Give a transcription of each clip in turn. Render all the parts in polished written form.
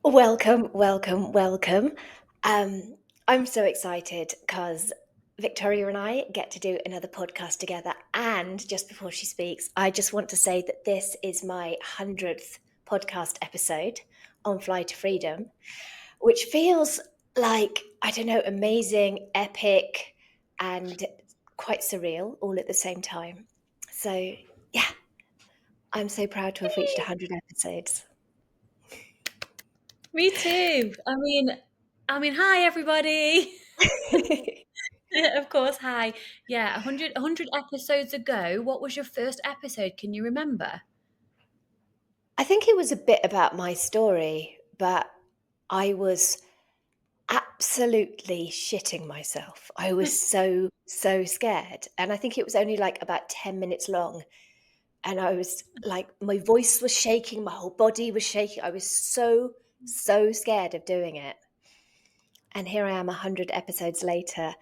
Welcome, welcome, welcome. Um, I'm so excited because Victoria and I get to do another podcast together. And just before she speaks, I just want to say that this is my 100th podcast episode on Fly to Freedom, which feels like, I don't know, amazing, epic, and quite surreal all at the same time. So, yeah, I'm so proud to have reached 100 episodes. Me too. I mean, hi everybody. Of course, hi. Yeah, 100 episodes ago, what was your first episode? Can you remember? I think it was a bit about my story, but I was absolutely shitting myself. I was so scared. And I think it was only like about 10 minutes long. And I was like, my voice was shaking, my whole body was shaking. I was so scared of doing it. And here I am 100 episodes later,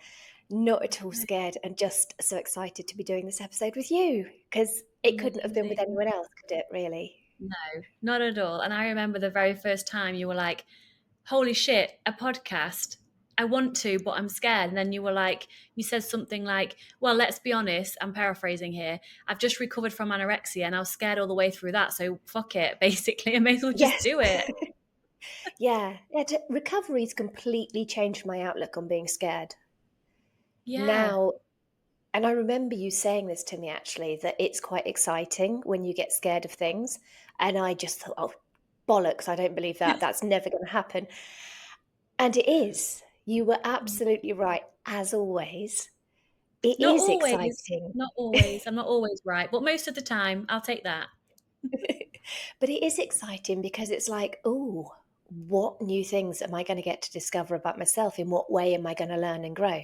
not at all scared and just so excited to be doing this episode with you because it couldn't have been with Amazing. anyone else, could it, really? No, not at all. And I remember the very first time you were like, holy shit, a podcast. I want to, but I'm scared. And then you were like, you said something like, well, let's be honest, I'm paraphrasing here. I've just recovered from anorexia and I was scared all the way through that. So fuck it, basically. I may as well just Yes. do it. Recovery's completely changed my outlook on being scared. Yeah. Now, and I remember you saying this to me actually, that it's quite exciting when you get scared of things. And I just thought, oh, bollocks, I don't believe that. That's never going to happen. And it is. You were absolutely right, as always. It Not is always, exciting. not always. I'm not always right, but most of the time, I'll take that. But it is exciting because it's like, oh, what new things am I going to get to discover about myself? In what way am I going to learn and grow?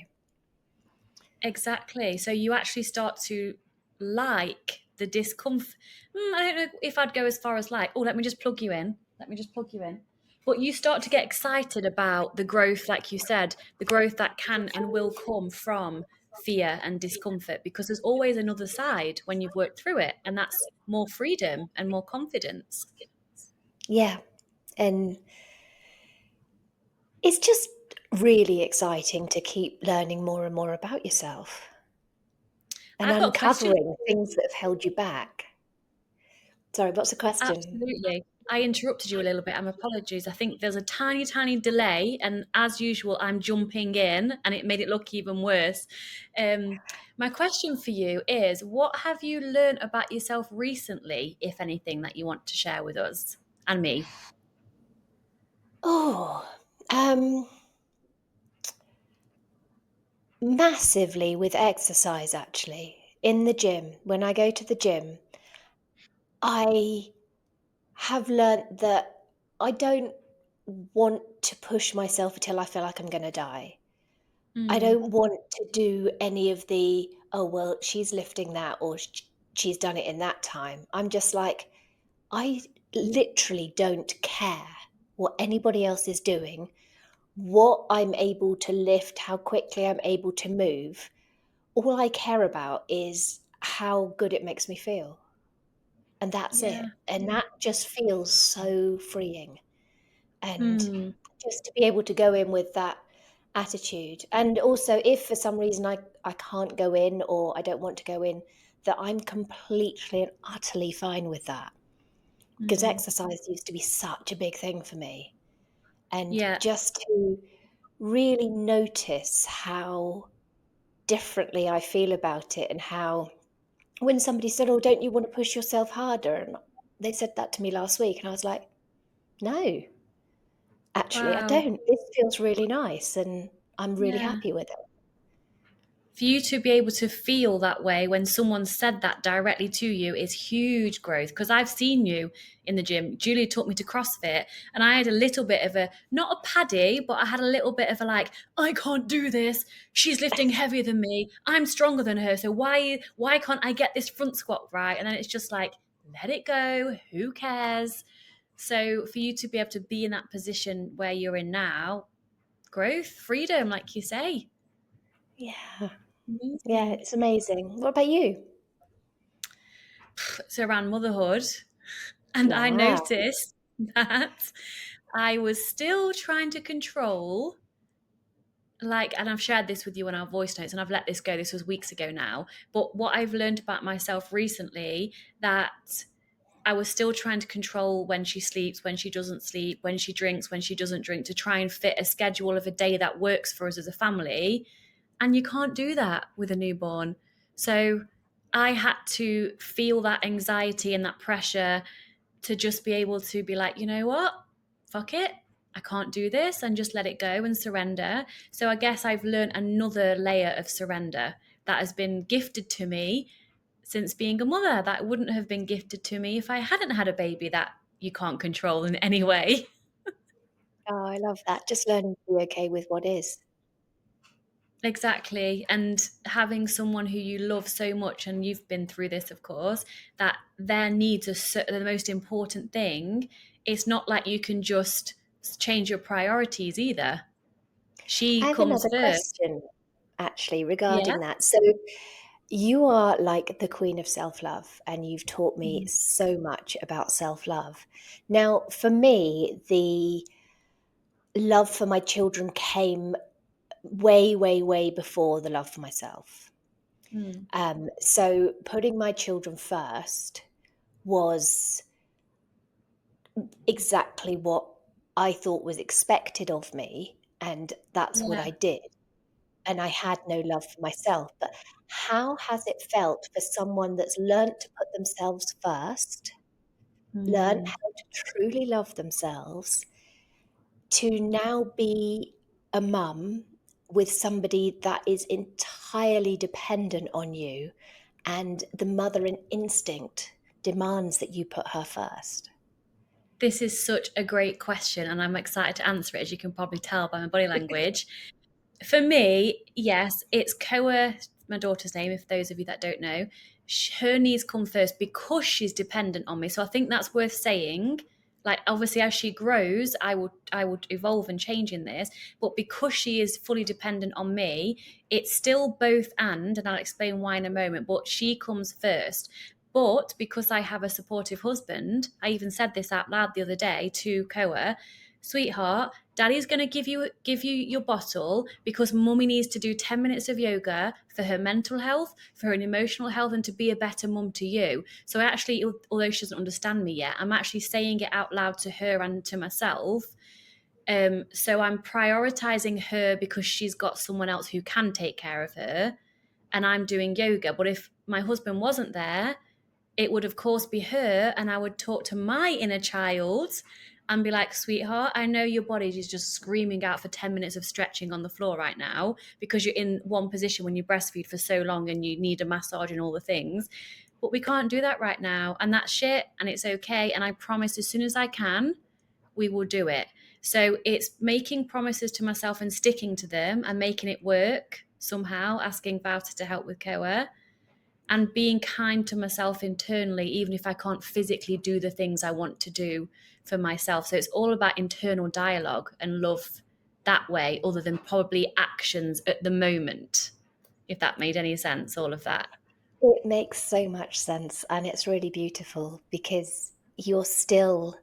Exactly. So you actually start to like the discomfort. I don't know if I'd go as far as like, oh, let me just plug you in. Let me just plug you in. But you start to get excited about the growth, like you said, the growth that can and will come from fear and discomfort, because there's always another side when you've worked through it, and that's more freedom and more confidence. Yeah. And it's just really exciting to keep learning more and more about yourself and I've got a question. uncovering things that have held you back. Sorry, what's the question? Absolutely. I interrupted you a little bit. Apologies. I think there's a tiny, tiny delay, and as usual, I'm jumping in, and it made it look even worse. Um, my question for you is: what have you learned about yourself recently, if anything, that you want to share with us and me? Oh, um, massively with exercise, actually. In the gym, when I go to the gym, I have learnt that I don't want to push myself until I feel like I'm going to die. I Mm, don't want to do any of the, "Oh, well, she's lifting that or she's done it in that time." I'm just like, I literally don't care what anybody else is doing, what I'm able to lift, how quickly I'm able to move. All I care about is how good it makes me feel, and that's yeah. it. And that just feels so freeing. And Mm, just to be able to go in with that attitude. And also, if for some reason I can't go in or I don't want to go in, that I'm completely and utterly fine with that. Because mm. exercise used to be such a big thing for me. And Yeah. just to really notice how differently I feel about it and how when somebody said, "Oh, don't you want to push yourself harder?" And they said that to me last week, and I was like, "No, actually, I Wow. don't. This feels really nice, and I'm really Yeah. happy with it." For you to be able to feel that way when someone said that directly to you is huge growth, because I've seen you in the gym. Julia took me to CrossFit, and I had a little bit of a, not a paddy, but I had a little bit of a like, I can't do this. She's lifting heavier than me. I'm stronger than her. So why can't I get this front squat right? And then it's just like, let it go. Who cares? So for you to be able to be in that position where you're in now, growth, freedom, like you say. Yeah. Yeah, Amazing. it's amazing. What about you? So around motherhood, and I Wow. noticed that I was still trying to control, like, and I've shared this with you on our voice notes, and I've let this go. This was weeks ago now. But what I've learned about myself recently, that I was still trying to control when she sleeps, when she doesn't sleep, when she drinks, when she doesn't drink, to try and fit a schedule of a day that works for us as a family. And you can't do that with a newborn. So I had to feel that anxiety and that pressure to just be able to be like, you know what? Fuck it. I can't do this, and just let it go and surrender. So I guess I've learned another layer of surrender that has been gifted to me since being a mother, that wouldn't have been gifted to me if I hadn't had a baby that you can't control in any way. Oh, I love that. Just learning to be okay with what is. Exactly. And having someone who you love so much, and you've been through this, of course, that their needs are the most important thing. It's not like you can just change your priorities either. I She have comes another first. question actually Yeah. regarding that. So you are like the queen of self-love, and you've taught me Mm. so much about self-love. Now, for me, the love for my children came way, way, way before the love for myself. Mm. So putting my children first was exactly what I thought was expected of me, and that's what Yeah. I did. And I had no love for myself. But how has it felt for someone that's learnt to put themselves first, learnt Mm. how to truly love themselves, to now be a mum with somebody that is entirely dependent on you, and the mothering instinct demands that you put her first? This is such a great question, and I'm excited to answer it, as you can probably tell by my body language. For me, yes, it's Koa, my daughter's name, if those of you that don't know. Her needs come first because she's dependent on me. So I think that's worth saying. Like, obviously, as she grows, I would evolve and change in this. But because she is fully dependent on me, it's still both and I'll explain why in a moment. But she comes first. But because I have a supportive husband, I even said this out loud the other day to Koa, sweetheart, Daddy's going to give you your bottle because mummy needs to do 10 minutes of yoga for her mental health, for her emotional health, and to be a better mum to you. So I actually, although she doesn't understand me yet, I'm actually saying it out loud to her and to myself. So I'm prioritizing her because she's got someone else who can take care of her, and I'm doing yoga. But if my husband wasn't there, it would of course be her, and I would talk to my inner child and be like, sweetheart, I know your body is just screaming out for 10 minutes of stretching on the floor right now because you're in one position when you breastfeed for so long and you need a massage and all the things, but we can't do that right now, and that's shit, and it's okay, and I promise as soon as I can, we will do it. So it's making promises to myself and sticking to them and making it work somehow, asking Wouter to help with Koa, and being kind to myself internally, even if I can't physically do the things I want to do for myself. So it's all about internal dialogue and love that way, other than probably actions at the moment, if that made any sense, all of that. It makes so much sense, and it's really beautiful because you're still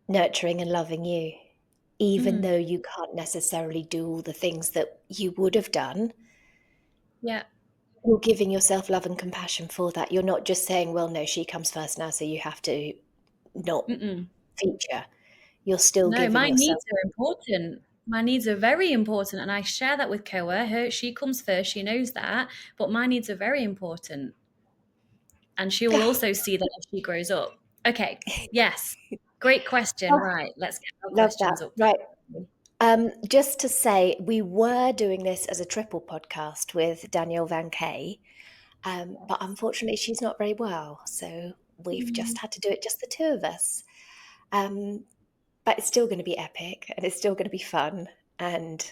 nurturing and loving you, even Mm, though you can't necessarily do all the things that you would have done. yeah. You're giving yourself love and compassion for that. You're not just saying, well, no, she comes first now, so you have to not Mm-mm. feature. You're still No, giving my yourself. needs are important. My needs are very important, and I share that with Koa. She comes first, she knows that, but my needs are very important, and she will also see that as she grows up. Okay, yes, great question. Oh, Right, let's get our love that. questions up. Right. Just to say, we were doing this as a triple podcast with Danielle Van Kay, but unfortunately, she's not very well. So we've just Mm. had to do it just the two of us. Um, but it's still going to be epic, and it's still going to be fun. And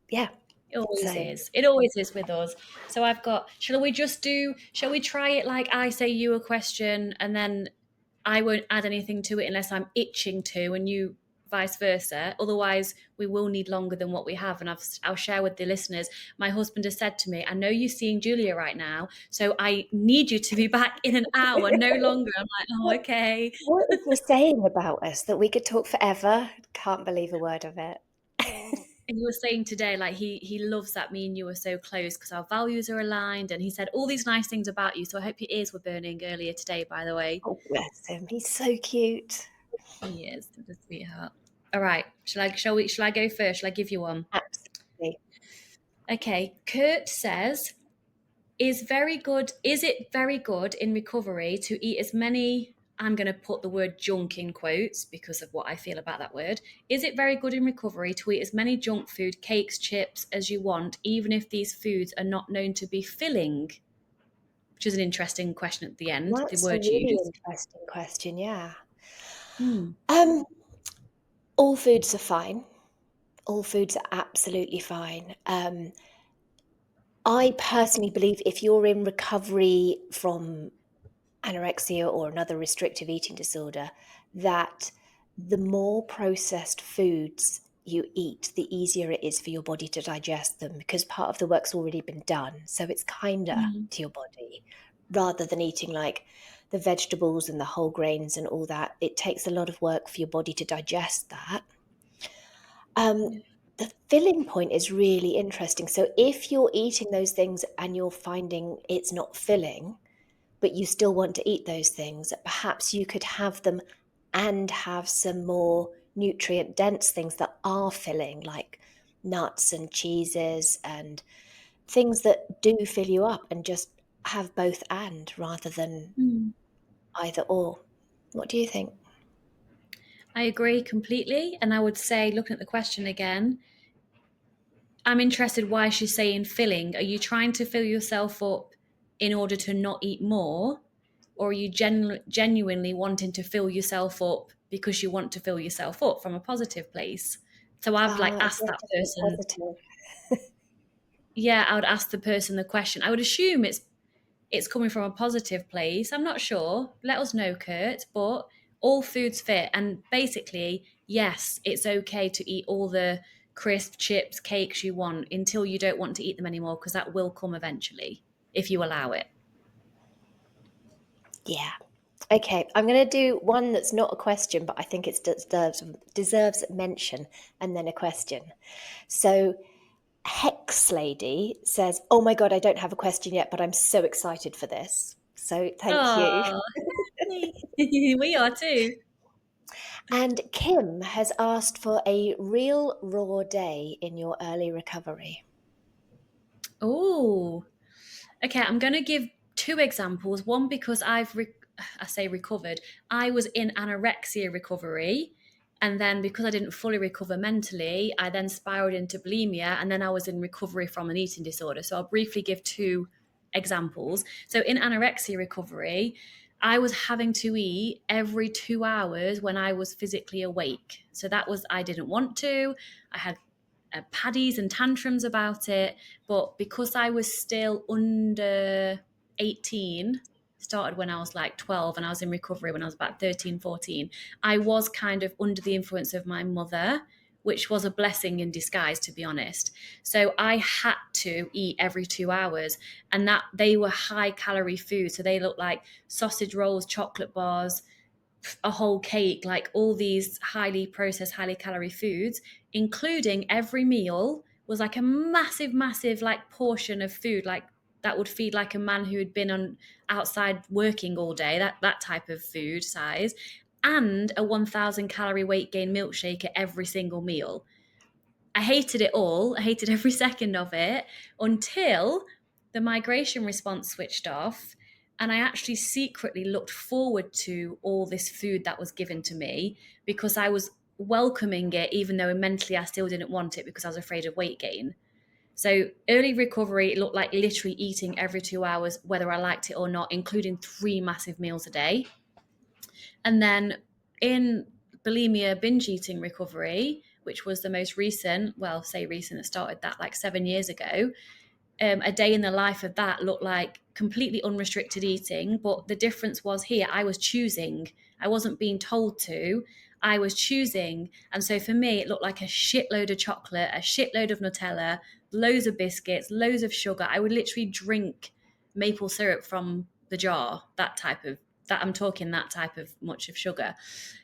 yeah, It always so is. It always is with us. So I've got, shall we try it like I say you a question and then I won't add anything to it unless I'm itching to, and you vice versa. Otherwise, we will need longer than what we have. And I'll share with the listeners. My husband has said to me, I know you're seeing Julia right now, so I need you to be back in an hour, no longer. I'm like, oh, What, okay. what is he saying about us that we could talk forever? Can't believe a word of it. And he was saying today, like he loves that me and you are so close because our values are aligned. And he said all these nice things about you. So I hope your ears were burning earlier today, by the way. Oh, bless him. He's so cute. He is a sweetheart. All right. Shall I go first? Shall I give you one? Absolutely. Okay. Kurt says, is it very good in recovery to eat as many, I'm going to put the word junk in quotes because of what I feel about that word. Is it very good in recovery to eat as many junk food, cakes, chips as you want, even if these foods are not known to be filling? Which is an interesting question at the end, the That's a word really used. interesting question, yeah. Hmm. Um, all foods are fine. All foods are absolutely fine. I personally believe if you're in recovery from anorexia or another restrictive eating disorder, that the more processed foods you eat, the easier it is for your body to digest them because part of the work's already been done. So it's kinder Mm. to your body rather than eating like the vegetables and the whole grains and all that. It takes a lot of work for your body to digest that. Um, Yeah. the filling point is really interesting. So if you're eating those things and you're finding it's not filling, but you still want to eat those things, perhaps you could have them and have some more nutrient dense things that are filling, like nuts and cheeses and things that do fill you up, and just have both and rather than Mm. either or. What do you think? I agree completely. And I would say, looking at the question again, I'm interested why she's saying filling. Are you trying to fill yourself up in order to not eat more? Or are you genuinely wanting to fill yourself up because you want to fill yourself up from a positive place? So I've like Ah, asked yeah, that just be person, positive. yeah, I would ask the person the question. I would assume it's coming from a positive place. I'm not sure. Let us know, Kurt. But all foods fit. And basically, yes, it's okay to eat all the crisp chips, cakes you want until you don't want to eat them anymore, because that will come eventually if you allow it. Yeah. Okay, I'm going to do one that's not a question, but I think it deserves mention and then a question. So, Hex Lady says, "Oh my God, I don't have a question yet, but I'm so excited for this." So, thank you. Oh, we are too. And Kim has asked for a real raw day in your early recovery. Oh, okay. I'm going to give two examples. One, because I say recovered. I was in anorexia recovery. And then because I didn't fully recover mentally, I then spiraled into bulimia. And then I was in recovery from an eating disorder. So I'll briefly give two examples. So in anorexia recovery, I was having to eat every 2 hours when I was physically awake. So that was, I didn't want to. I had paddies and tantrums about it. But because I was still under 18, started when I was like 12 and I was in recovery when I was about 13, 14, I was kind of under the influence of my mother, which was a blessing in disguise, to be honest. So I had to eat every 2 hours, and that they were high calorie food. So they looked like sausage rolls, chocolate bars, a whole cake, like all these highly processed, highly calorie foods, including every meal was like a massive, massive like portion of food, like that would feed like a man who had been on outside working all day, that type of food size, and a 1,000 calorie weight gain milkshake at every single meal. I hated it all. I hated every second of it until the migration response switched off. And I actually secretly looked forward to all this food that was given to me because I was welcoming it, even though mentally I still didn't want it because I was afraid of weight gain. So early recovery, it looked like literally eating every 2 hours, whether I liked it or not, including 3 massive meals a day. And then in bulimia binge eating recovery, which was the most recent, well, say recent, it started that like 7 years ago. A day in the life of that looked like completely unrestricted eating. But the difference was here, I was choosing. I wasn't being told to. I was choosing. And so for me, it looked like a shitload of chocolate, a shitload of Nutella, loads of biscuits, loads of sugar. I would literally drink maple syrup from the jar, that I'm talking that type of much of sugar.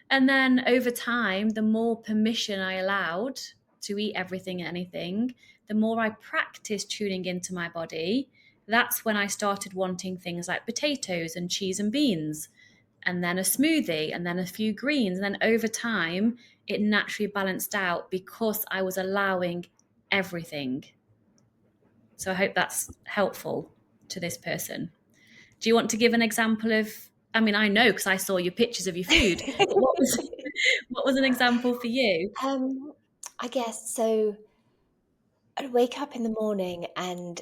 And then over time, the more permission I allowed to eat everything and anything, the more I practiced tuning into my body. That's when I started wanting things like potatoes and cheese and beans, and then a smoothie, and then a few greens. And then over time, it naturally balanced out because I was allowing everything. So I hope that's helpful to this person. Do you want to give an example of? I mean, I know because I saw your pictures of your food, but what was what was an example for you? Um, I guess so. I'd wake up in the morning and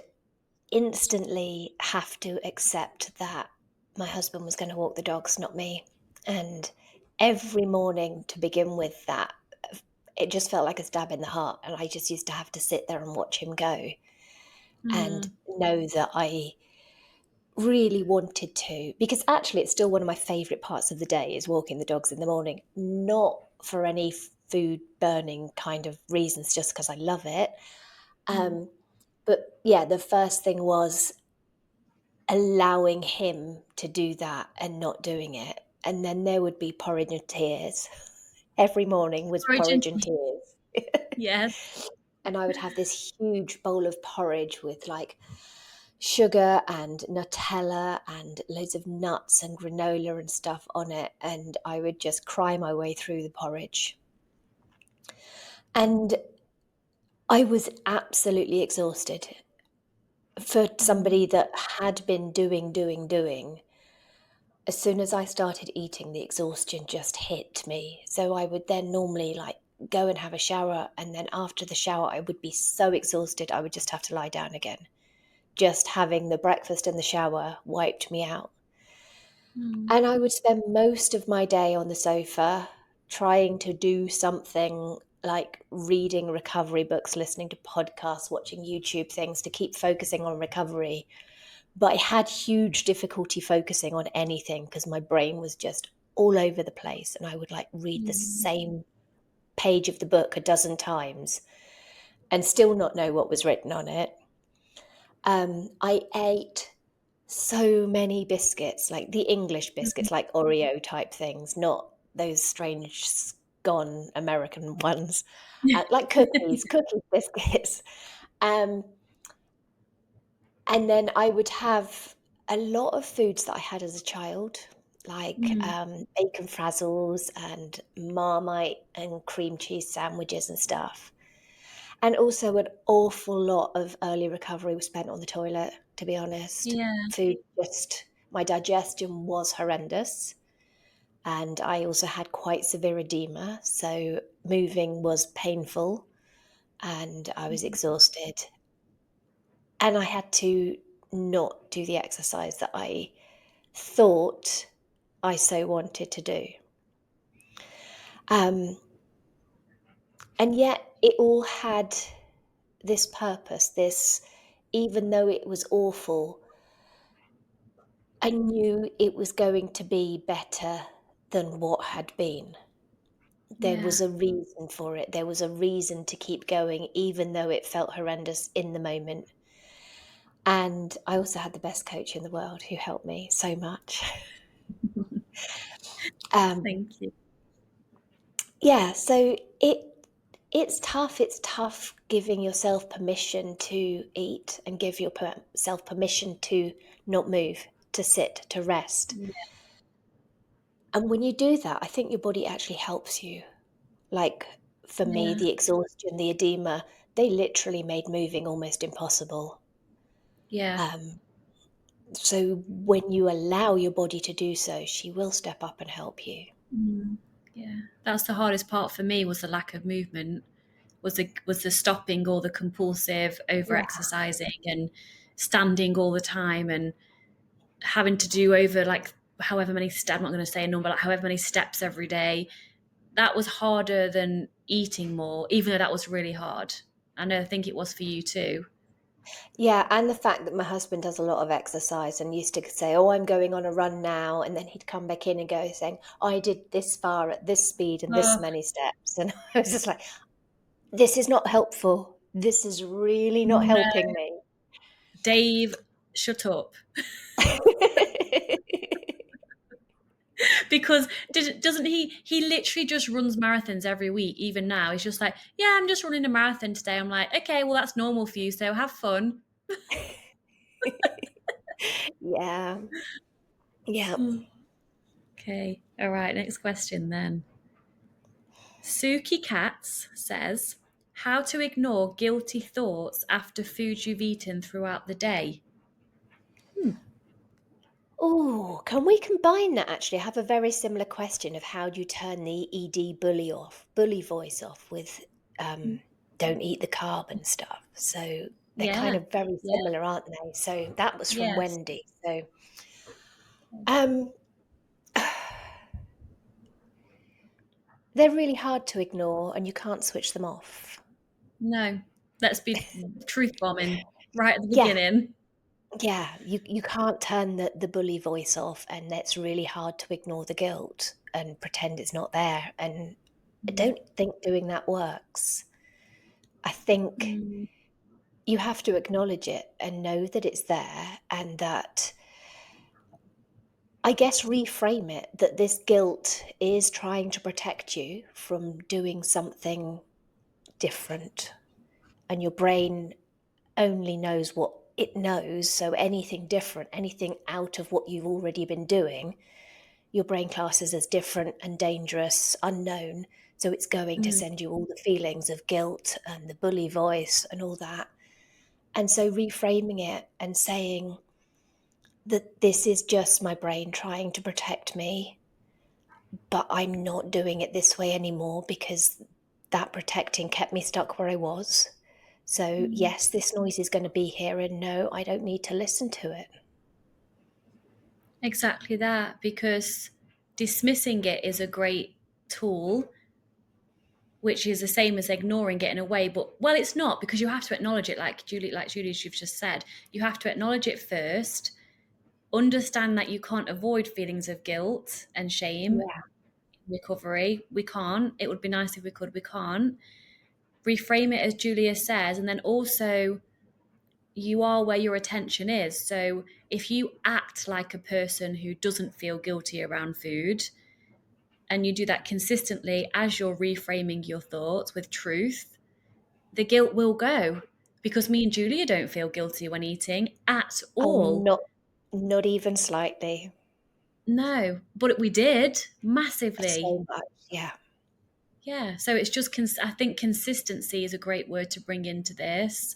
instantly have to accept that my husband was going to walk the dogs, not me. And every morning to begin with, that it just felt like a stab in the heart. And I just used to have to sit there and watch him go and Mm, know that I really wanted to, because actually it's still one of my favorite parts of the day is walking the dogs in the morning, not for any food burning kind of reasons, just because I love it. mm. Um, but yeah, the first thing was allowing him to do that and not doing it. And then there would be porridge and tears. Every morning was Origin, porridge and tears. yes. And I would have this huge bowl of porridge with like sugar and Nutella and loads of nuts and granola and stuff on it. And I would just cry my way through the porridge. And I was absolutely exhausted. For somebody Mm, that had been doing, as soon as I started eating, the exhaustion just hit me. So I would then normally like go and have a shower. And then after the shower, I would be so exhausted, I would just have to lie down again. Just having the breakfast and the shower wiped me out. mm. And I would spend most of my day on the sofa trying to do something like reading recovery books, listening to podcasts, watching YouTube things to keep focusing on recovery. But I had huge difficulty focusing on anything because my brain was just all over the place. And I would like read the Mm. same page of the book a dozen times and still not know what was written on it. I ate so many biscuits, like the English Mm. biscuits, like Oreo type things, not those strange scone American ones, like cookies biscuits. Um, and then I would have a lot of foods that I had as a child, like Mm. bacon frazzles and Marmite and cream cheese sandwiches and stuff. And also an awful lot of early recovery was spent on the toilet, to be honest. Yeah. Food just my digestion was horrendous, and I also had quite severe edema, so moving was painful, and I was exhausted, and I had to not do the exercise that I thought I so wanted to do. Um, and yet it all had this purpose, this even though it was awful, I knew it was going to be better than what had been. There Yeah. was a reason for it. There was a reason to keep going, even though it felt horrendous in the moment. And I also had the best coach in the world who helped me so much. Um, Thank you. yeah, so it's tough. It's tough giving yourself permission to eat and give yourself permission to not move, to sit, to rest. Yeah. And when you do that, I think your body actually helps you. Like, for me, Yeah. the exhaustion, the edema, they literally made moving almost impossible. Yeah. Um, so when you allow your body to do so, she will step up and help you. Mm. Yeah. That's the hardest part for me, was the lack of movement, was the stopping or the compulsive over Yeah. exercising and standing all the time and having to do over like however many steps, I'm not going to say a number, like however many steps every day. That was harder than eating more, even though that was really hard. I know, I think it was for you too. Yeah, and the fact that my husband does a lot of exercise and used to say, "Oh, I'm going on a run now," and then he'd come back in and go saying, "I did this far at this speed and this Oh, many steps," and I was just like, "This is not helpful. This is really not no, helping me." Dave, shut up. Because doesn't he literally just runs marathons every week, even now. He's just like, yeah, I'm just running a marathon today. I'm like, okay, well, that's normal for you, so have fun. Yeah, yeah. Okay, all right, next question then. Suki Katz says, how to ignore guilty thoughts after food you've eaten throughout the day. Oh, can we combine that actually? I have a very similar question of how do you turn the ED bully voice off with don't eat the carb and stuff. So they're kind Yeah, of very yeah, similar, aren't they? So that was from yes. Wendy. So um they're really hard to ignore and you can't switch them off. No, let's be truth bombing right at the Yeah, beginning. yeah. You can't turn the bully voice off and it's really hard to ignore the guilt and pretend it's not there. And I don't think doing that works. I think Mm, you have to acknowledge it and know that it's there and that I guess reframe it that this guilt is trying to protect you from doing something different and your brain only knows what it knows, so anything different, anything out of what you've already been doing, your brain classes as different and dangerous, unknown, so it's going to mm, send you all the feelings of guilt and the bully voice and all that. And so reframing it and saying that this is just my brain trying to protect me, but I'm not doing it this way anymore because that protecting kept me stuck where I was. So, mm. yes, this noise is going to be here, and no, I don't need to listen to it. Exactly that, because dismissing it is a great tool, which is the same as ignoring getting away. But well, it's not, because you have to acknowledge it, like Julie's you've just said. You have to acknowledge it first, understand that you can't avoid feelings of guilt and shame in Yeah. recovery. We can't. It would be nice if we could, we can't. Reframe it as Julia says, and then also you are where your attention is. So if you act like a person who doesn't feel guilty around food, and you do that consistently as you're reframing your thoughts with truth, the guilt will go. Because me and Julia don't feel guilty when eating at Oh, all. not even slightly. No, but we did massively. So much. Yeah. Yeah. So it's just, I think consistency is a great word to bring into this.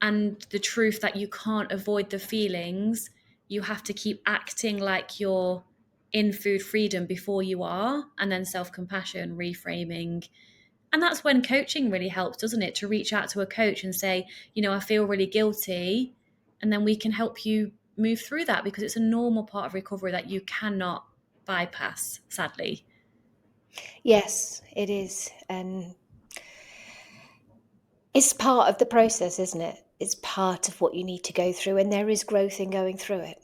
And the truth that you can't avoid the feelings, you have to keep acting like you're in food freedom before you are, and then self compassion, reframing. And that's when coaching really helps, doesn't it? To reach out to a coach and say, I feel really guilty. And then we can help you move through that, because it's a normal part of recovery that you cannot bypass, sadly. Yes, it is. And it's part of the process, isn't it? It's part of what you need to go through, and there is growth in going through it.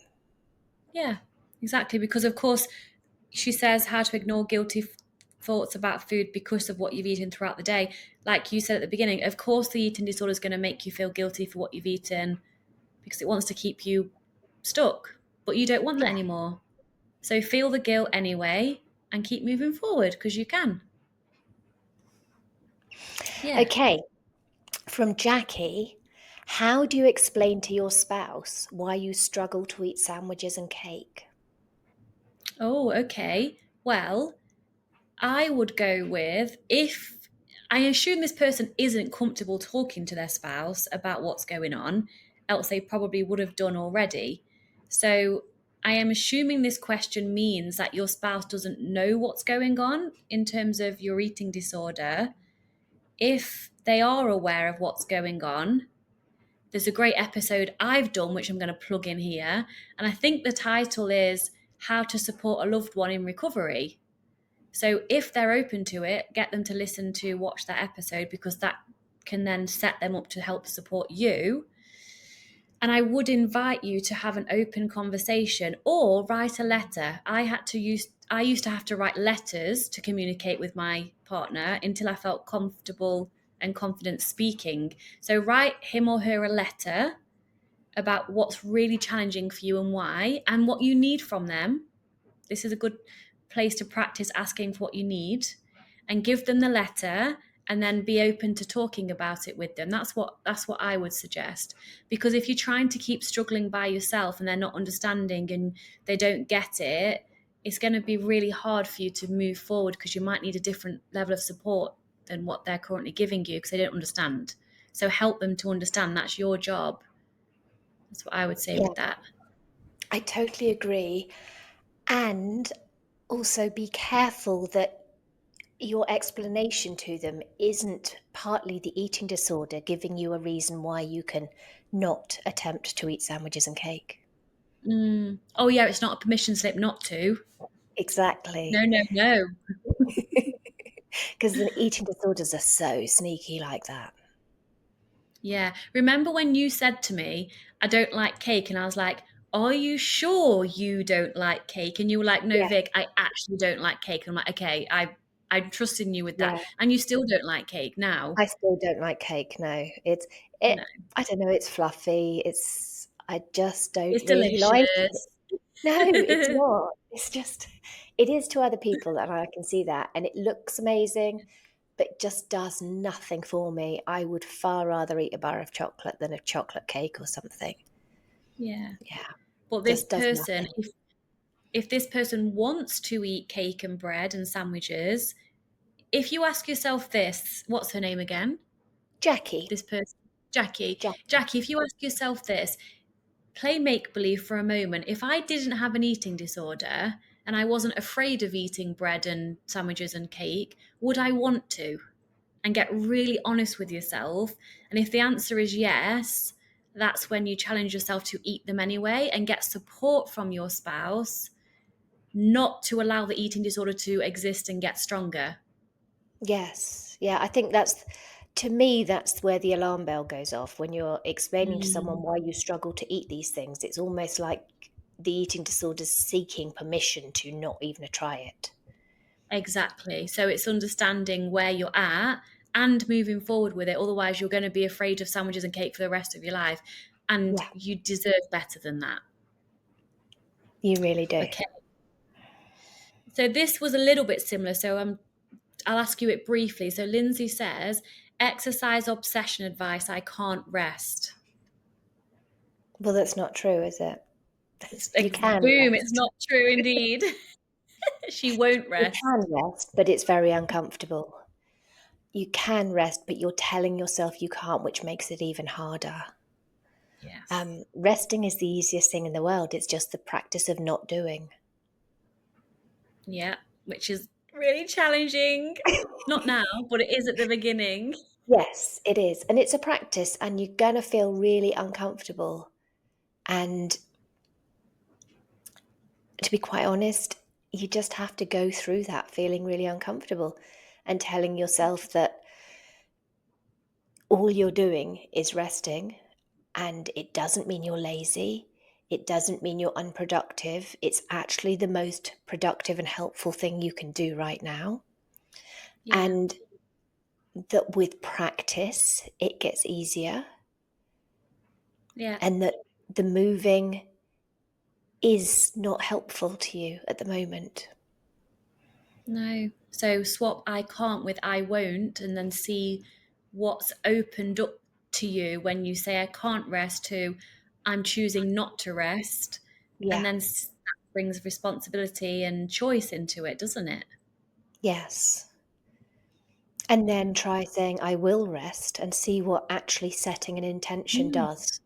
Yeah, exactly. Because, of course, she says how to ignore guilty thoughts about food because of what you've eaten throughout the day. Like you said at the beginning, of course, the eating disorder is going to make you feel guilty for what you've eaten because it wants to keep you stuck, but you don't want that Yeah. anymore. So feel the guilt anyway and keep moving forward because you can. Yeah. Okay. From Jackie, how do you explain to your spouse why you struggle to eat sandwiches and cake? Oh, okay. Well, I would go with, if I assume this person isn't comfortable talking to their spouse about what's going on, else they probably would have done already. So I am assuming this question means that your spouse doesn't know what's going on in terms of your eating disorder. If they are aware of what's going on, there's a great episode I've done, which I'm going to plug in here. And I think the title is How to Support a Loved One in Recovery. So if they're open to it, get them to watch that episode, because that can then set them up to help support you. And I would invite you to have an open conversation or write a letter. I used to have to write letters to communicate with my partner until I felt comfortable and confident speaking. So write him or her a letter about what's really challenging for you and why, and what you need from them. This is a good place to practice asking for what you need, and give them the letter, and then be open to talking about it with them. That's what I would suggest. Because if you're trying to keep struggling by yourself and they're not understanding and they don't get it, it's going to be really hard for you to move forward, because you might need a different level of support than what they're currently giving you because they don't understand. So help them to understand. That's your job. That's what I would say Yeah, with that. I totally agree. And also be careful that your explanation to them isn't partly the eating disorder giving you a reason why you can not attempt to eat sandwiches and cake. Oh yeah, it's not a permission slip not to. No, Exactly. no, no. Because the eating disorders are so sneaky like that. Yeah. Remember when you said to me, I don't like cake? And I was like, are you sure you don't like cake? And you were like, no, Yeah, Vic, I actually don't like cake. And I'm like, okay, I'm trusting you with that. yeah. And you still don't like cake now. I still don't like cake, no. It No. I don't know, it's fluffy, I just don't It's really like it. delicious. No, it's not. It's just it is to other people, and I can see that, and it looks amazing, but just does nothing for me. I would far rather eat a bar of chocolate than a chocolate cake or something. Yeah. Yeah, But this just does person, nothing. if this person wants to eat cake and bread and sandwiches, if you ask yourself this, what's her name again? Jackie, This person, Jackie. Jackie. Jackie, if you ask yourself this, play make believe for a moment. If I didn't have an eating disorder and I wasn't afraid of eating bread and sandwiches and cake, would I want to? And get really honest with yourself. And if the answer is yes, that's when you challenge yourself to eat them anyway and get support from your spouse, not to allow the eating disorder to exist and get stronger. Yes. Yeah, I think that's to me, that's where the alarm bell goes off when you're explaining to someone Mm. why you struggle to eat these things. It's almost like the eating disorder's seeking permission to not even try it. Exactly. So it's understanding where you're at and moving forward with it. Otherwise, you're going to be afraid of sandwiches and cake for the rest of your life. And Yeah, you deserve better than that. you really do. Okay. So this was a little bit similar. So I'll ask you it briefly. So Lindsay says, exercise obsession advice, I can't rest. Well, that's not true, is it? You can Boom, it's rest. not true indeed. She won't You rest. can rest, but it's very uncomfortable. You can rest, but you're telling yourself you can't, which makes it even harder. Yes. Resting is the easiest thing in the world. It's just the practice of not doing. Yeah, which is really challenging. Not now, but it is at the beginning. Yes, it is. And it's a practice, and you're going to feel really uncomfortable. And to be quite honest, you just have to go through that feeling really uncomfortable and telling yourself that all you're doing is resting. And it doesn't mean you're lazy. It doesn't mean you're unproductive. It's actually the most productive and helpful thing you can do right now. Yeah. And that with practice, it gets easier. Yeah. And that the moving is not helpful to you at the moment. No. So swap I can't with I won't, and then see what's opened up to you when you say I can't rest to I'm choosing not to rest. And Yeah. then that brings responsibility and choice into it, doesn't it? Yes. And then try saying, I will rest and see what actually setting an intention Mm. does.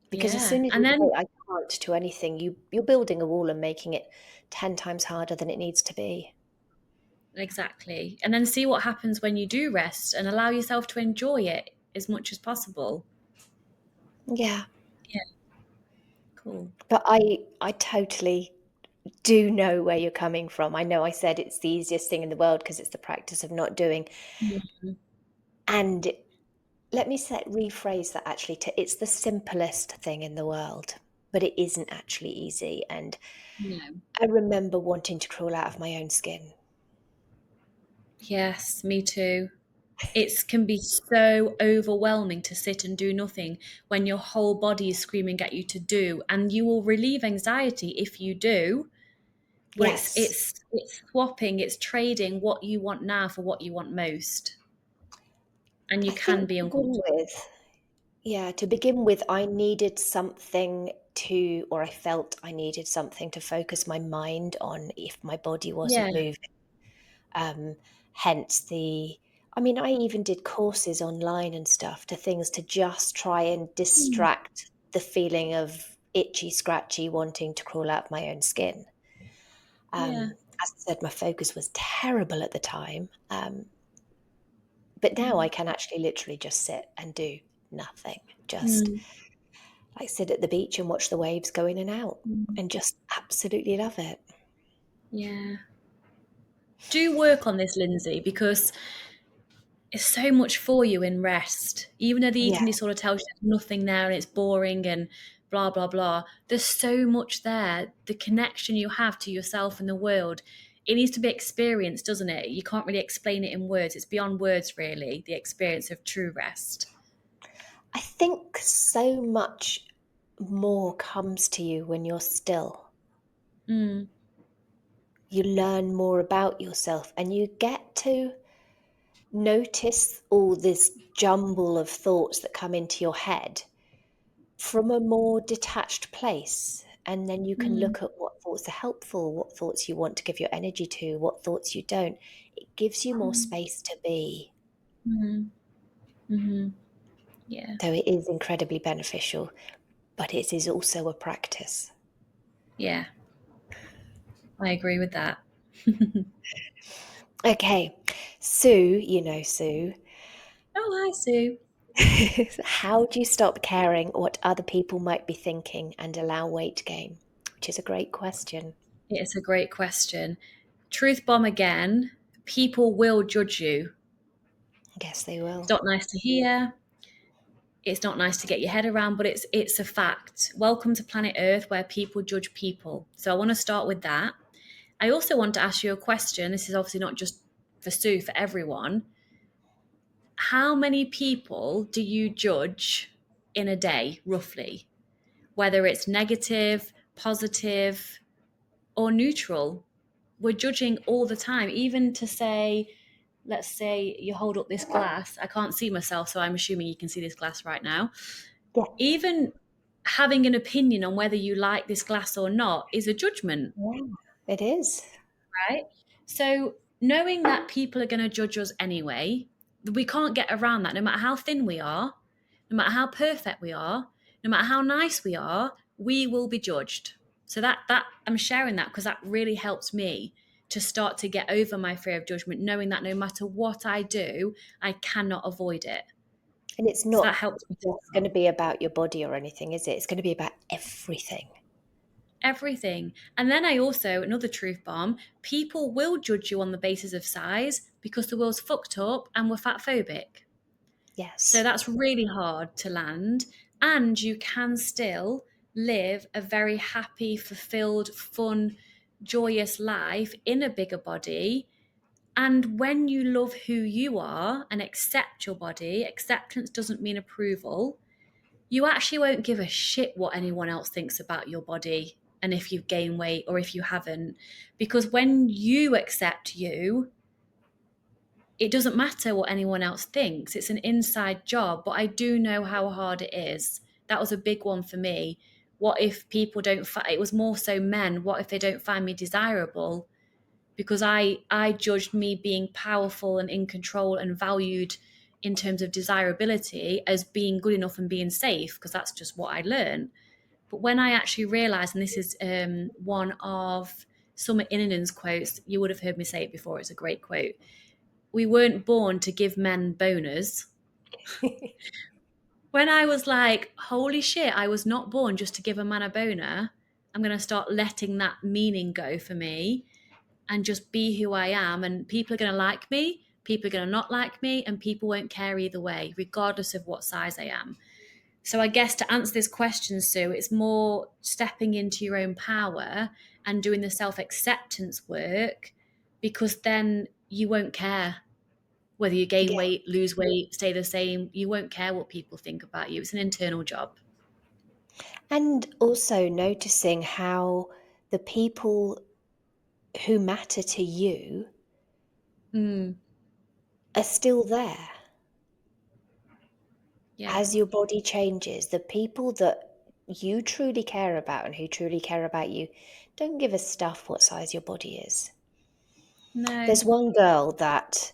Because as Yeah. soon as And you say, then, I can't to anything, you're building a wall and making it 10 times harder than it needs to be. exactly. And then see what happens when you do rest and allow yourself to enjoy it as much as possible. Yeah. Yeah. Cool. But I totally do know where you're coming from. I know I said it's the easiest thing in the world because it's the practice of not doing. Mm. And let me rephrase that actually to it's the simplest thing in the world, but it isn't actually easy. And No. I remember wanting to crawl out of my own skin. Yes, me too. It can be so overwhelming to sit and do nothing when your whole body is screaming at you to do, and you will relieve anxiety if you do. But it's Yes. it's it's swapping, it's trading what you want now for what you want most, and I you can think be to begin uncomfortable. with, yeah, to begin with, I needed something to, or I felt I needed something to focus my mind on if my body Yeah. wasn't moving. Um, hence I mean, I even did courses online and stuff to things to just try and Mm. distract the feeling of itchy, scratchy, wanting to crawl out of my own skin. Yeah. As I said, my focus was terrible at the time. But now I Mm. can actually literally just sit and do nothing. Just Mm. like sit at the beach and watch the waves go in and out Mm. and just absolutely love it. Yeah. Do work on this, Lindsay, because it's so much for you in rest. Even though the Yeah. eating disorder tells you there's nothing there and it's boring and blah, blah, blah, there's so much there. The connection you have to yourself and the world, it needs to be experienced, doesn't it? You can't really explain it in words. It's beyond words, really, the experience of true rest. I think so much more comes to you when you're still. Mm, You learn more about yourself and you get to notice all this jumble of thoughts that come into your head from a more detached place. And then you can mm, look at what thoughts are helpful, what thoughts you want to give your energy to, what thoughts you don't. It gives you more mm, space to be. mm, mm. Yeah, So it is incredibly beneficial, but it is also a practice. yeah, I agree with that. Okay, Sue, Sue, Oh, hi, Sue. how do you stop caring what other people might be thinking and allow weight gain? Which is a great question. It's a great question. Truth bomb again. People will judge you. I guess they It's will. not nice to hear. It's not nice to get your head around, but it's a fact. Welcome to planet Earth where people judge people. So I want to start with that. I also want to ask you a question. This is obviously not just for Sue, for everyone. How many people do you judge in a day, roughly? Whether it's negative, positive, or neutral. We're judging all the time, even to say, let's say you hold up this glass. I can't see myself, so I'm assuming you can see this glass right now. Yes. Even having an opinion on whether you like this glass or not is a judgment, Yeah, it is. right? So knowing that people are going to judge us anyway, we can't get around that. No matter how thin we are, no matter how perfect we are, no matter how nice we are, we will be judged. So that I'm sharing that because that really helps me to start to get over my fear of judgment, knowing that no matter what I do, I cannot avoid it. And it's So that not helps me to just going start. to be about your body or anything, is it? It's going to be about everything. Everything. And then I also, another truth bomb, people will judge you on the basis of size because the world's fucked up and we're fat phobic. So Yes. that's really hard to land. And you can still live a very happy, fulfilled, fun, joyous life in a bigger body. And when you love who you are and accept your body, acceptance doesn't mean approval. You actually won't give a shit what anyone else thinks about your body and if you've gained weight or if you haven't. Because when you accept you, it doesn't matter what anyone else thinks. It's an inside job, but I do know how hard it is. That was a big one for me. What if people don't it was more so men, what if they don't find me desirable? Because I judged me being powerful and in control and valued in terms of desirability as being good enough and being safe, because that's just what I learned. But when I actually realized, and this is one of Summer Inanen's quotes, you would have heard me say it before, it's a great quote. We weren't born to give men boners. When I was like, holy shit, I was not born just to give a man a boner, I'm going to start letting that meaning go for me and just be who I am. And people are going to like me, People are going to not like me, and people won't care either way, regardless of what size I am. So I guess to answer this question, Sue, it's more stepping into your own power and doing the self-acceptance work, because then you won't care whether you gain Yeah. weight, lose weight, stay the same. You won't care what people think about you. It's an internal job. And also noticing how the people who matter to you Mm, are still there yeah. as your body changes. The people that you truly care about and who truly care about you don't give a stuff what size your body is. No. There's one girl that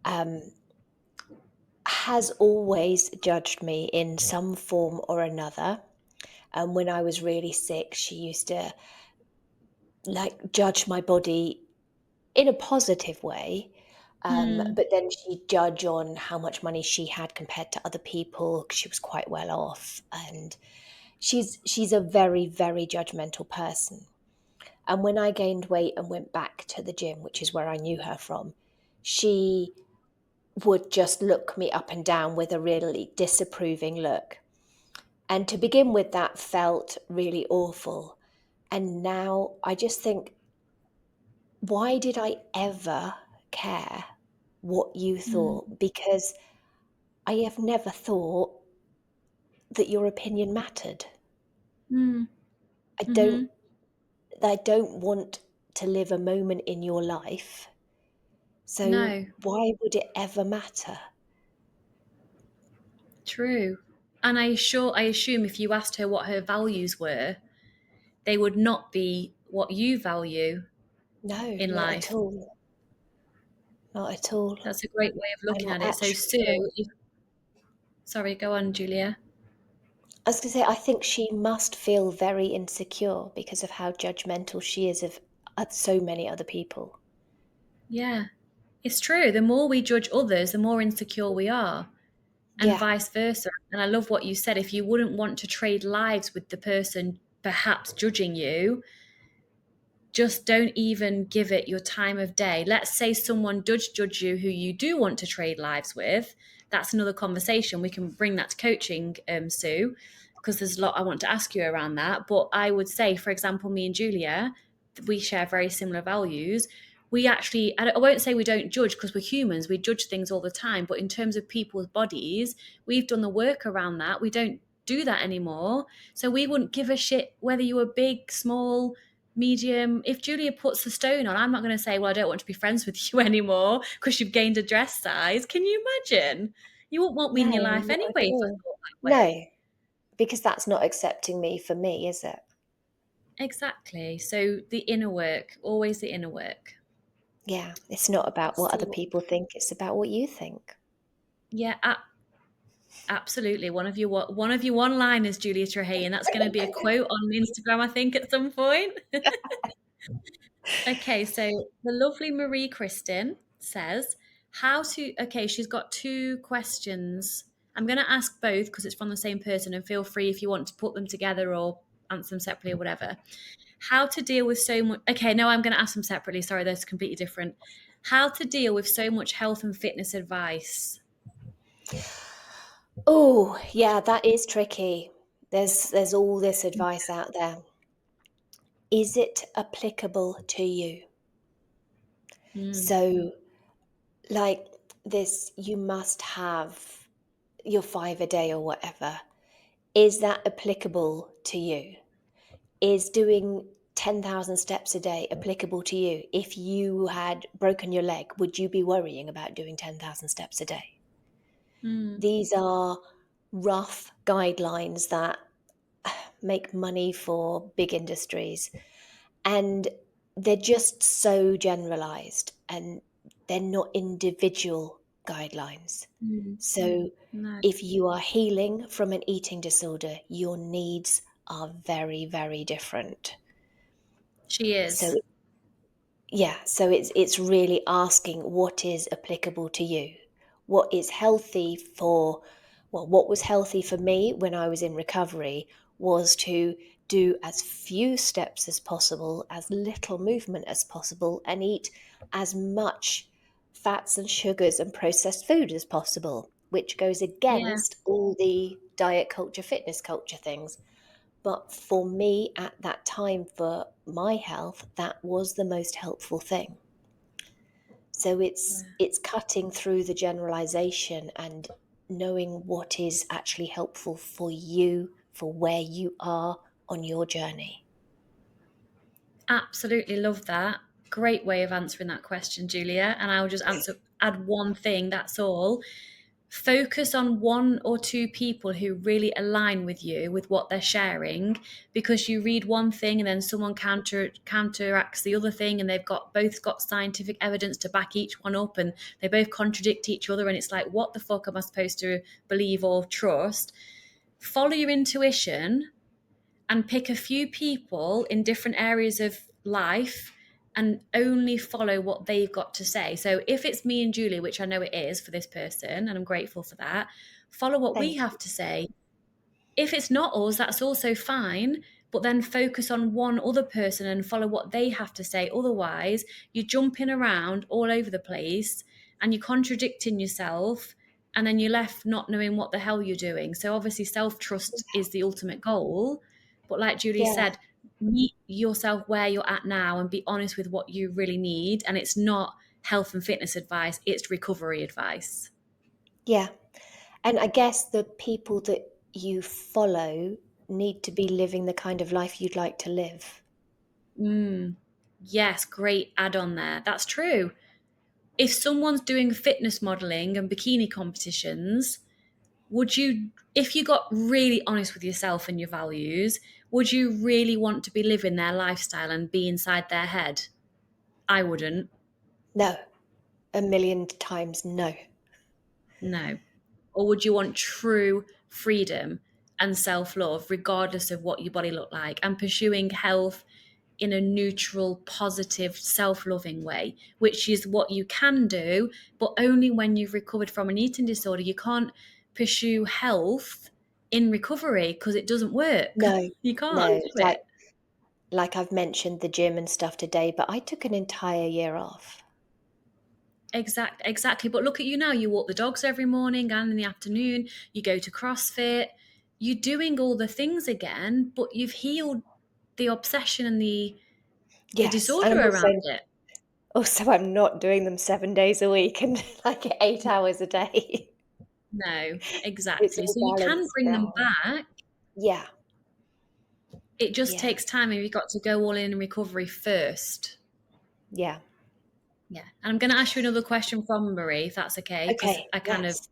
um, has always judged me in some form or another. And when I was really sick, she used to like judge my body in a positive way. Mm, But then she'd judge on how much money she had compared to other people 'cause she was quite well off. And she's a very, very judgmental person. And when I gained weight and went back to the gym, which is where I knew her from, she would just look me up and down with a really disapproving look. And to begin with, that felt really awful. And now I just think, why did I ever care what you mm, thought? Because I have never thought that your opinion mattered. mm, I don't mm-hmm. I don't want to live a moment in your life. So No, why would it ever matter? true. And I assume if you asked her what her values were, they would not be what you value No, in not at life. all. Not at all. That's a great way of And looking I at it. So, actually Sue, think, sorry, go on, Julia. I was going to say, I think she must feel very insecure because of how judgmental she is of so many other people. Yeah, it's true. The more we judge others, the more insecure we are, and Yeah, vice versa. And I love what you said. If you wouldn't want to trade lives with the person perhaps judging you, just don't even give it your time of day. Let's say someone does judge you who you do want to trade lives with. That's another conversation. We can bring that to coaching, Sue, because there's a lot I want to ask you around that. But I would say, for example, me and Julia, we share very similar values. We actually, I won't say we don't judge because we're humans, we judge things all the time. But in terms of people's bodies, we've done the work around that. We don't do that anymore. So we wouldn't give a shit whether you were big, small, medium. If Julia puts the stone on, I'm not going to say, well, I don't want to be friends with you anymore because you've gained a dress size. Can you imagine? You wouldn't want me no, in your life not anyway at if I all. thought that way. No, because that's not accepting me for me, is it? Exactly. So the inner work, always the inner work. Yeah, it's not about what other So, people think, it's about what you think. yeah, absolutely. One of your one-liners, Julia Trehane. That's going to be a quote on Instagram, I think, at some point. Okay, so the lovely Marie Kristin says, okay, she's got two questions. I'm going to ask both because it's from the same person, and feel free if you want to put them together or answer them separately or whatever. How to deal with so much. Okay, no, I'm going to ask them separately. Sorry, that's completely different. How to deal with so much health and fitness advice. Oh, yeah, that is tricky. There's all this advice out there. Is it applicable to you? Mm, So, like this, you must have your 5 a day or whatever. Is that applicable to you? Is doing 10,000 steps a day applicable to you? If you had broken your leg, would you be worrying about doing 10,000 steps a day? mm, These are rough guidelines that make money for big industries, and they're just so generalized and they're not individual guidelines. mm. So No, if you are healing from an eating disorder, your needs are very, very different. she So is. yeah, so it's really asking what is applicable to you. What is healthy for, well, what was healthy for me when I was in recovery was to do as few steps as possible, as little movement as possible, and eat as much fats and sugars and processed food as possible, which goes Yeah. against all the diet culture, fitness culture things. But for me at that time, for my health, that was the most helpful thing. So Yeah. it's cutting through the generalization and knowing what is actually helpful for you, for where you are on your journey. Absolutely love that. Great way of answering that question, Julia. And I'll just add one thing, that's all. Focus on one or two people who really align with you with what they're sharing, because you read one thing and then someone counteracts the other thing, and they've got both got scientific evidence to back each one up, and they both contradict each other, and it's like, what the fuck am I supposed to believe or trust? Follow your intuition and pick a few people in different areas of life and only follow what they've got to say. So if it's me and Julie, which I know it is for this person, and I'm grateful for that, follow what we Thank have you. to say. If it's not us, that's also fine, but then focus on one other person and follow what they have to say. Otherwise, you're jumping around all over the place and you're contradicting yourself, and then you're left not knowing what the hell you're doing. So obviously self trust is the ultimate goal, but like Julie Yeah, said, meet yourself where you're at now and be honest with what you really need. And it's not health and fitness advice, it's recovery advice. yeah. And I guess the people that you follow need to be living the kind of life you'd like to live. Mm, yes, great add on there. That's true. If someone's doing fitness modeling and bikini competitions, would you, if you got really honest with yourself and your values, would you really want to be living their lifestyle and be inside their head? I wouldn't. No, a million times no. No. Or would you want true freedom and self love, regardless of what your body looked like, and pursuing health in a neutral, positive, self loving way, which is what you can do, but only when you've recovered from an eating disorder. You can't pursue health in recovery because it doesn't work. No, You can't no. do it. Like I've mentioned the gym and stuff today, but I took an entire year off. Exactly. But look at you now. You walk the dogs every morning and in the afternoon. You go to CrossFit. You're doing all the things again, but you've healed the obsession and the Yes, and disorder I'm around it. also I'm not doing them 7 days a week and like 8 hours a day. No, It's exactly. all So you can balanced bring them now. back. Yeah, It just yeah, takes time, and you've got to go all in recovery first. yeah. Yeah. And I'm going to ask you another question from Marie, if that's okay, because Okay, I kind of, yes.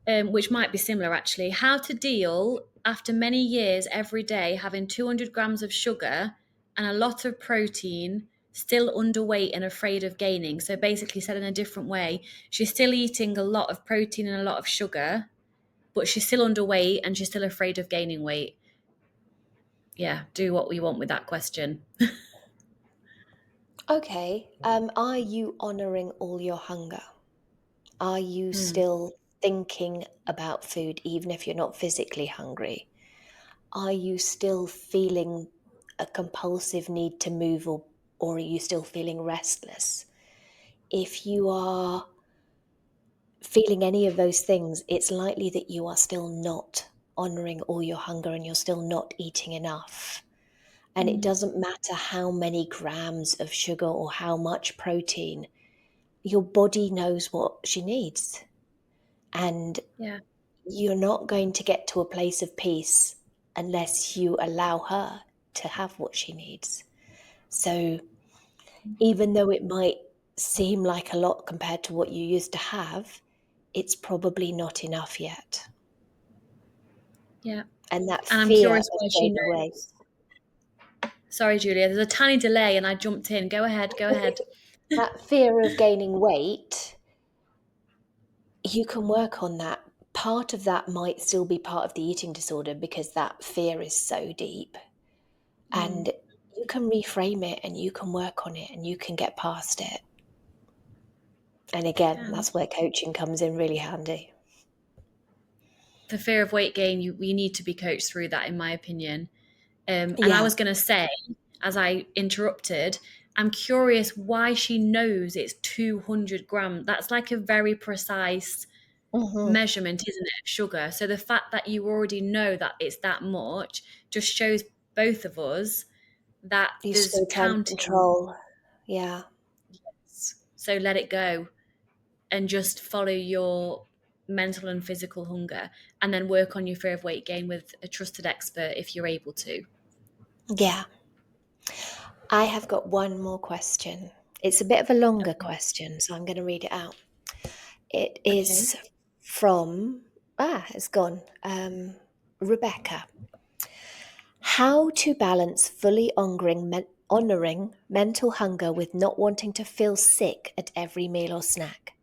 which might be similar actually. How to deal after many years every day having 200 grams of sugar and a lot of protein, still underweight and afraid of gaining. So basically, said in a different way, she's still eating a lot of protein and a lot of sugar, but she's still underweight and she's still afraid of gaining weight. Yeah, do what we want with that question. Okay, are you honoring all your hunger? Are you Mm, still thinking about food even if you're not physically hungry? Are you still feeling a compulsive need to move, or are you still feeling restless? If you are feeling any of those things, it's likely that you are still not honoring all your hunger and you're still not eating enough. And it mm, doesn't matter how many grams of sugar or how much protein, your body knows what she needs. And yeah. you're not going to get to a place of peace unless you allow her to have what she needs. So even though it might seem like a lot compared to what you used to have, it's probably not enough yet. Yeah. And that And I'm fear curious of why she going away, knows. Sorry, Julia. There's a tiny delay and I jumped in. Go ahead. Go ahead. that fear of gaining weight, you can work on that. Part of that might still be part of the eating disorder because that fear is so deep. Mm, And you can reframe it and you can work on it and you can get past it. And again, can. that's where coaching comes in really handy. The fear of weight gain, you need to be coached through that, in my opinion. And I Yeah. was going to say, as I interrupted, I'm curious why she knows it's 200 grams. That's like a very precise Hmm. measurement, isn't it, of sugar? So the fact that you already know that it's that much just shows both of us that You're there's still trying to counting. control. Yeah. So let it go and just follow your mental and physical hunger, and then work on your fear of weight gain with a trusted expert if you're able to. Yeah. I have got one more question. It's a bit of a longer Okay. question, so I'm going to read it out. It Okay. is from, it's gone. Rebecca. How to balance fully honoring mental hunger with not wanting to feel sick at every meal or snack.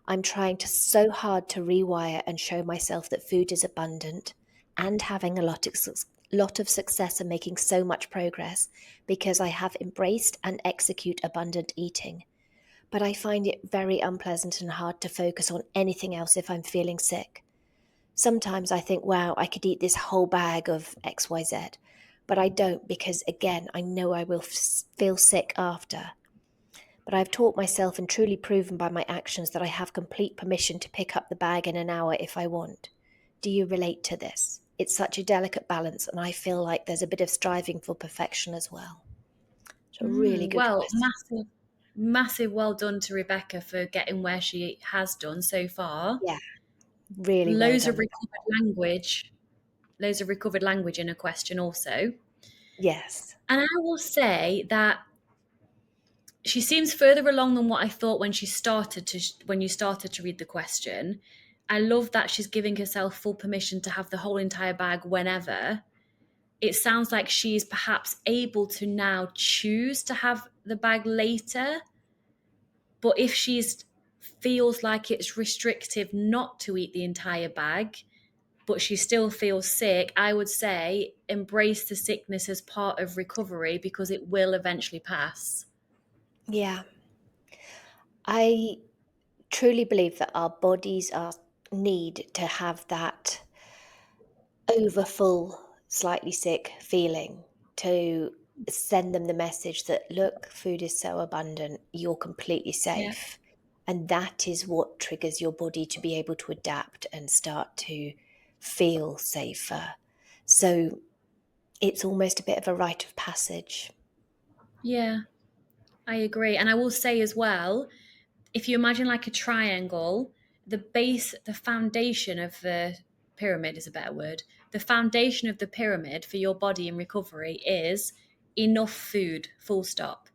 I'm trying to so hard to rewire and show myself that food is abundant and having a lot of success and making so much progress because I have embraced and execute abundant eating. But I find it very unpleasant and hard to focus on anything else if I'm feeling sick. Sometimes I think, wow, I could eat this whole bag of XYZ, but I don't because, again, I know I will feel sick after. But I've taught myself and truly proven by my actions that I have complete permission to pick up the bag in an hour if I want. Do you relate to this? It's such a delicate balance, and I feel like there's a bit of striving for perfection as well. So, really good Well, question. massive, massive well done to Rebecca for getting where she has done so far. Yeah, really well Loads of done. recovered language, loads of recovered language in a question also. Yes. And I will say that she seems further along than what I thought when you started to read the question. I love that she's giving herself full permission to have the whole entire bag whenever. It sounds like she's perhaps able to now choose to have the bag later, but if she's feels like it's restrictive not to eat the entire bag, but she still feels sick, I would say embrace the sickness as part of recovery because it will eventually pass. Yeah. I truly believe that our bodies are need to have that overfull, slightly sick feeling to send them the message that, look, food is so abundant, you're completely Yeah. safe. And that is what triggers your body to be able to adapt and start to feel safer. So it's almost a bit of a rite of passage. Yeah, I agree. And I will say as well, if you imagine like a triangle, the foundation of the pyramid is a better word. The foundation of the pyramid for your body in recovery is enough food, full stop.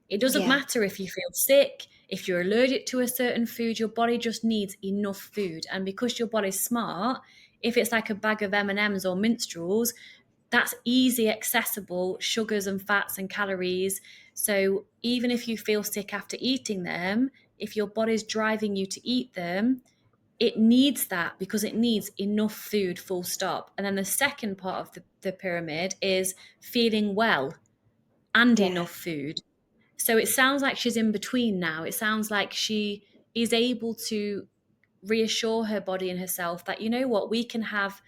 It doesn't Yeah, matter if you feel sick, if you're allergic to a certain food, your body just needs enough food. And because your body's smart, if it's like a bag of M&Ms or minstrels, that's easy accessible sugars and fats and calories. So even if you feel sick after eating them, if your body's driving you to eat them, it needs that because it needs enough food, full stop. And then the second part of the pyramid is feeling well and yeah, enough food. So it sounds like she's in between now. It sounds like she is able to reassure her body and herself that, you know what, we can have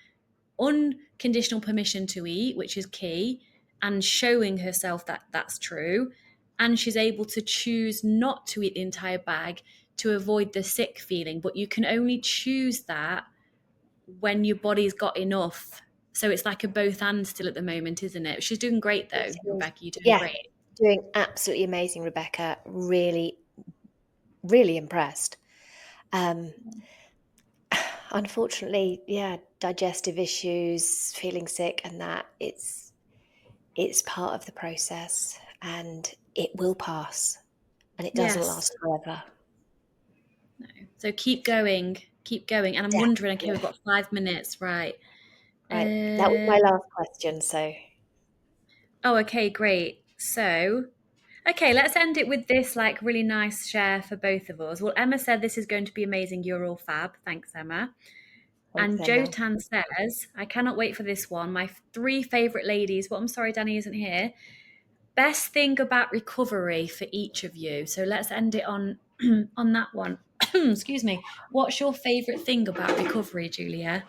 unconditional permission to eat, which is key, and showing herself that that's true. And she's able to choose not to eat the entire bag to avoid the sick feeling. But you can only choose that when your body's got enough. So it's like a both and still at the moment, isn't it? She's doing great it though, is. Rebecca. You're doing Yeah, great. doing absolutely amazing, Rebecca. Really, really impressed. Um, Unfortunately, yeah, digestive issues, feeling sick, and that it's part of the process, and it will pass, and it doesn't Yes. last forever. So keep going, keep going. And I'm wondering, okay, we've Definitely. got 5 minutes, right? Right. That was my Uh, last question. So oh, okay, great. So, okay, let's end it with this like really nice share for both of us. Well, Emma said this is going to be amazing. You're all fab. Thanks, Emma. thanks, And Joe Emma. Tan says, I cannot wait for this one. My three favorite ladies. Well, I'm sorry, Danny isn't here. Best thing about recovery for each of you. So let's end it on on that one. Excuse me. What's your favorite thing about recovery, Julia?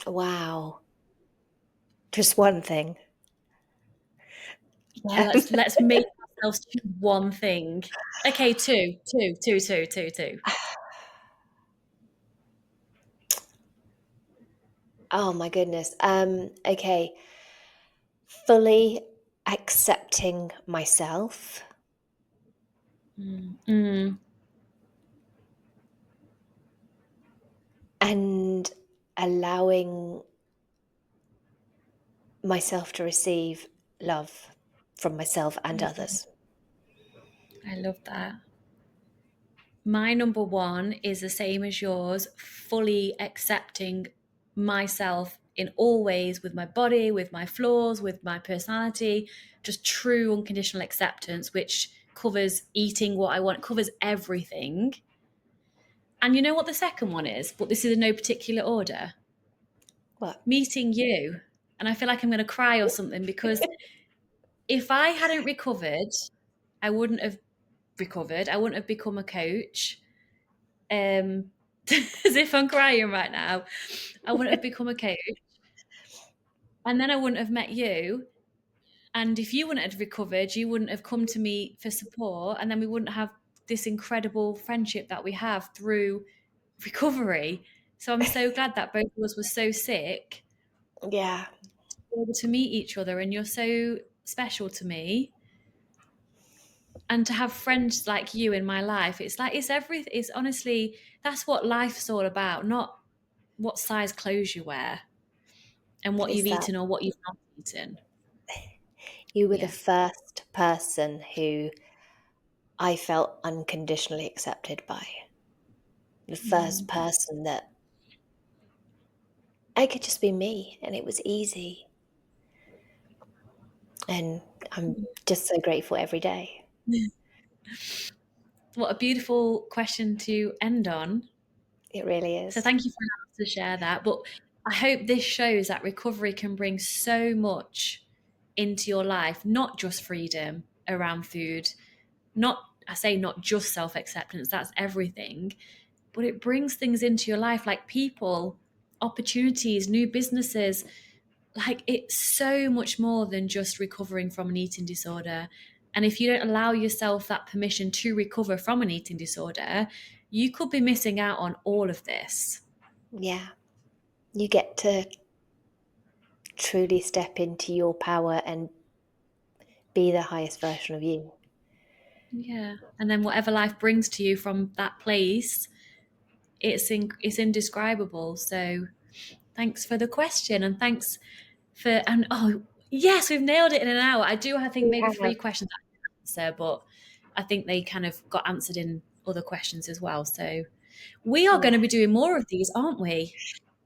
Wow. Just one thing. Yeah, let's make ourselves choose one thing. Okay, two. Oh my goodness. Okay. Fully accepting myself Mm, mm, and allowing myself to receive love from myself and mm. others. I love that. My number one is the same as yours, fully accepting myself in all ways, with my body, with my flaws, with my personality, just true unconditional acceptance, which covers eating what I want, covers everything. And you know what the second one is? But this is in no particular order. What? Meeting you. And I feel like I'm going to cry or something, because if I hadn't recovered, I wouldn't have recovered. I wouldn't have become a coach. As if I'm crying right now. I wouldn't have become a coach, and then I wouldn't have met you. And if you wouldn't have recovered, you wouldn't have come to me for support, and then we wouldn't have this incredible friendship that we have through recovery. So I'm so glad that both of us were so sick Yeah, to be able to meet each other, and you're so special to me. And to have friends like you in my life, it's like it's everything. It's honestly, that's what life's all about, not what size clothes you wear and what is you've that eaten or what you've not eaten. you were the Yeah. first person who I felt unconditionally accepted by. The first Mm. person that I could just be me and it was easy. And I'm just so grateful every day. What a beautiful question to end on. It really So is. thank you for allowing us to share that. But I hope this shows that recovery can bring so much into your life, not just freedom around food, not I say not just self-acceptance, that's everything, but it brings things into your life like people, opportunities, new businesses. Like it's so much more than just recovering from an eating disorder. And if you don't allow yourself that permission to recover from an eating disorder, you could be missing out on all of this. Yeah. You get to truly step into your power and be the highest version of you. Yeah. And then whatever life brings to you from that place, it's indescribable. So thanks for the question, and thanks for and oh yes, we've nailed it in an hour. I think We maybe have. three questions I didn't answer, but I think they kind of got answered in other questions as well. So we are going Yeah. to be doing more of these, aren't we?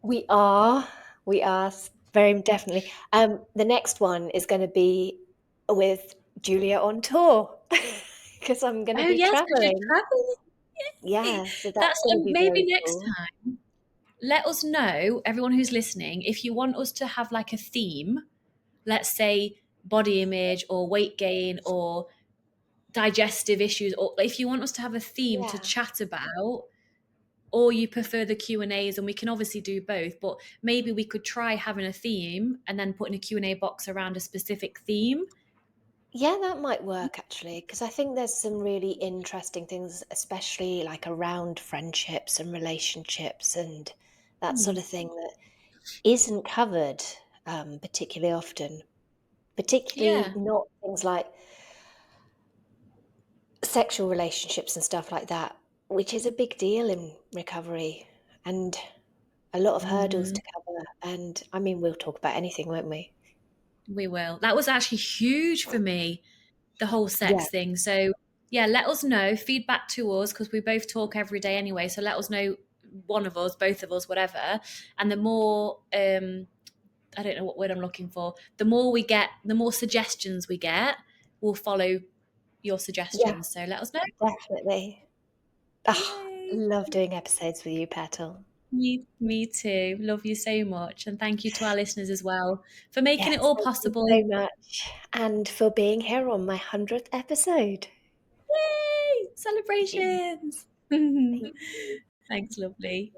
We are. We are very definitely. The next one is going to be with Julia on tour because I'm going to Oh be yes, because you're traveling. traveling. Yay. Yeah, so that's That's going to be maybe very next cool. time. Let us know, everyone who's listening, if you want us to have like a theme. Let's say body image or weight gain or digestive issues, or if you want us to have a theme to Yeah. chat about, or you prefer the Q&As, and we can obviously do both, but maybe we could try having a theme and then putting a Q&A box around a specific theme. Yeah, that might work actually, because I think there's some really interesting things, especially like around friendships and relationships and that sort Hmm. of thing that isn't covered particularly often, particularly Yeah. not things like sexual relationships and stuff like that, which is a big deal in recovery and a lot of hurdles Mhm. to cover. And I mean, we'll talk about anything, won't we? We will. That was actually huge for me, the whole Yeah, sex thing. So, yeah, let us know, feedback to us, because we both talk every day anyway. So let us know, one of us, both of us, whatever. And the more, I don't know what word I'm looking for, the more we get, the more suggestions we get, we'll follow your yeah, suggestions. So let us know. definitely. Ah, Yay. love doing episodes with you, Petal. Me too. Love you so much. And thank you to our listeners as well for making it Yes, all thank you possible. so much. And for being here on my 100th episode. Yay! Celebrations. Thank Thanks, lovely.